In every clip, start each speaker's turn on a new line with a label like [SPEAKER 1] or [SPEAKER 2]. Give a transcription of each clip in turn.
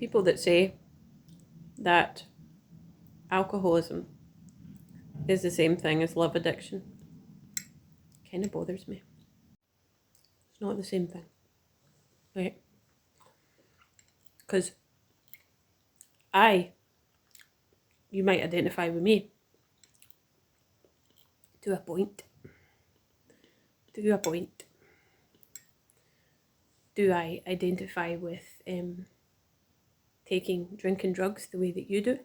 [SPEAKER 1] people that say that alcoholism is the same thing as love addiction kind of bothers me. It's not the same thing, right? Because you might identify with me to a point. To a point. Do I identify with drinking drugs the way that you do?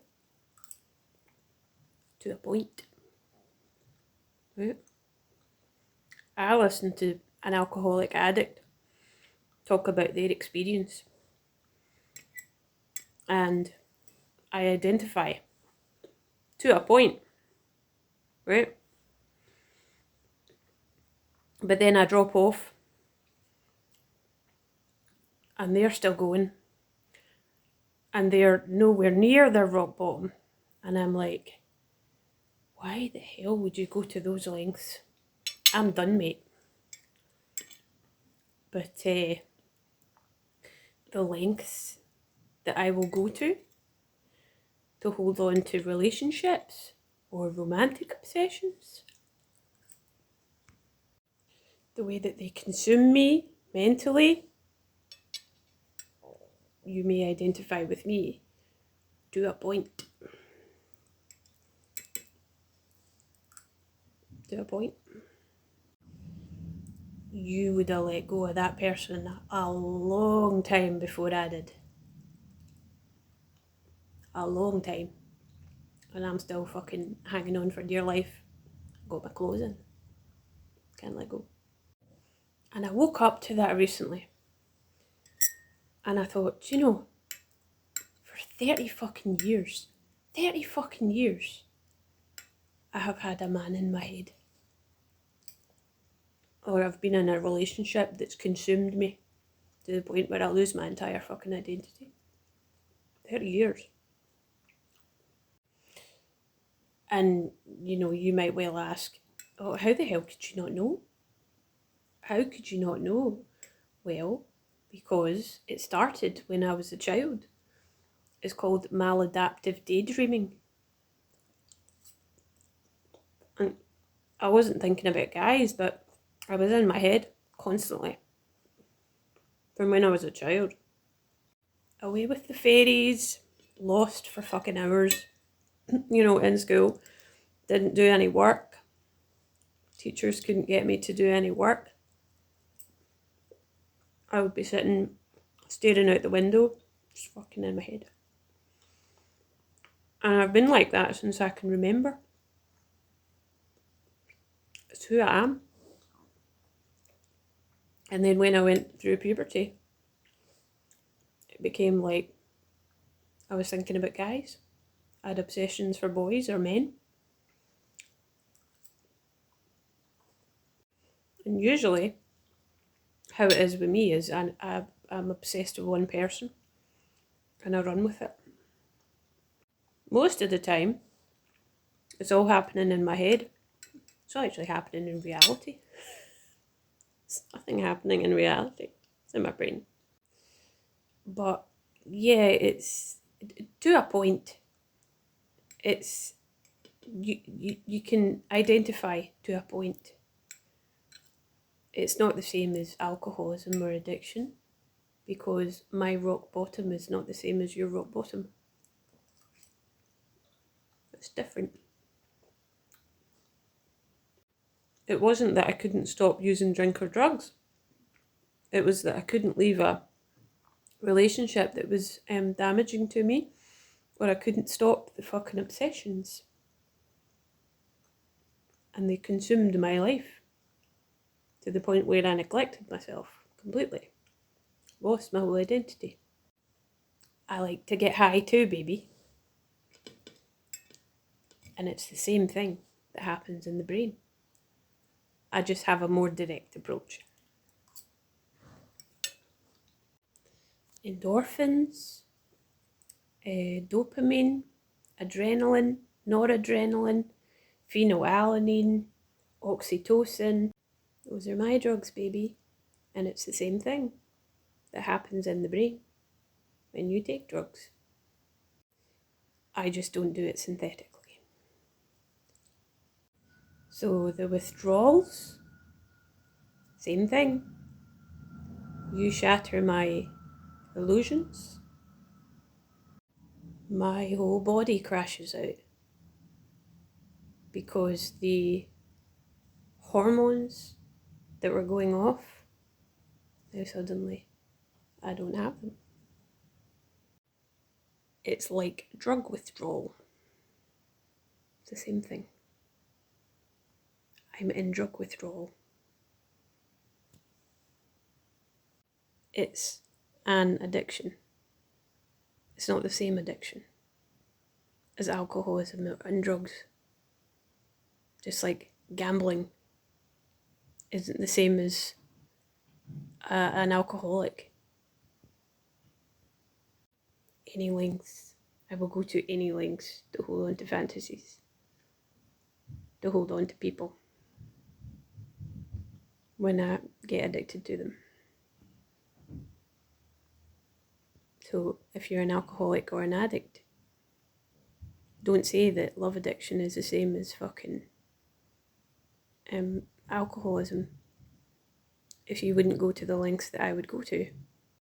[SPEAKER 1] To a point. Right? I listen to an alcoholic addict talk about their experience, and I identify to a point, right? But then I drop off and they're still going and they're nowhere near their rock bottom, and I'm like, why the hell would you go to those lengths? I'm done, mate. But the lengths that I will go to hold on to relationships or romantic obsessions, the way that they consume me mentally, you may identify with me to a point. To a point. You would have let go of that person a long time before I did. A long time. And I'm still fucking hanging on for dear life. Got my clothes in. Can't let go. And I woke up to that recently. And I thought, for 30 fucking years, I have had a man in my head. Or I've been in a relationship that's consumed me to the point where I lose my entire fucking identity. 30 years. And, you might well ask, oh, how the hell could you not know? How could you not know? Well, because it started when I was a child. It's called maladaptive daydreaming. And I wasn't thinking about guys, but I was in my head constantly. From when I was a child. Away with the fairies, lost for fucking hours, in school. Didn't do any work. Teachers couldn't get me to do any work. I would be sitting, staring out the window, just fucking in my head. And I've been like that since I can remember. It's who I am. And then when I went through puberty, it became like I was thinking about guys. I had obsessions for boys or men. And usually, how it is with me is I'm obsessed with one person and I run with it. Most of the time, it's all happening in my head. It's not actually happening in reality. There's nothing happening in reality. It's in my brain. But yeah, it's to a point. It's you can identify to a point. It's not the same as alcoholism or addiction, because my rock bottom is not the same as your rock bottom. It's different. It wasn't that I couldn't stop using drink or drugs. It was that I couldn't leave a relationship that was damaging to me, or I couldn't stop the fucking obsessions. And they consumed my life to the point where I neglected myself completely. Lost my whole identity. I like to get high too, baby. And it's the same thing that happens in the brain. I just have a more direct approach. Endorphins, dopamine, adrenaline, noradrenaline, phenylalanine, oxytocin. Those are my drugs, baby. And it's the same thing that happens in the brain. when you take drugs. I just don't do it synthetically. So the withdrawals, same thing. You shatter my illusions, my whole body crashes out because the hormones that were going off, now suddenly I don't have them. It's like drug withdrawal. It's the same thing. I'm in drug withdrawal. It's an addiction. It's not the same addiction as alcoholism and drugs. Just like gambling isn't the same as an alcoholic. Any lengths. I will go to any lengths to hold on to fantasies, to hold on to people when I get addicted to them. So if you're an alcoholic or an addict, don't say that love addiction is the same as fucking alcoholism if you wouldn't go to the lengths that I would go to.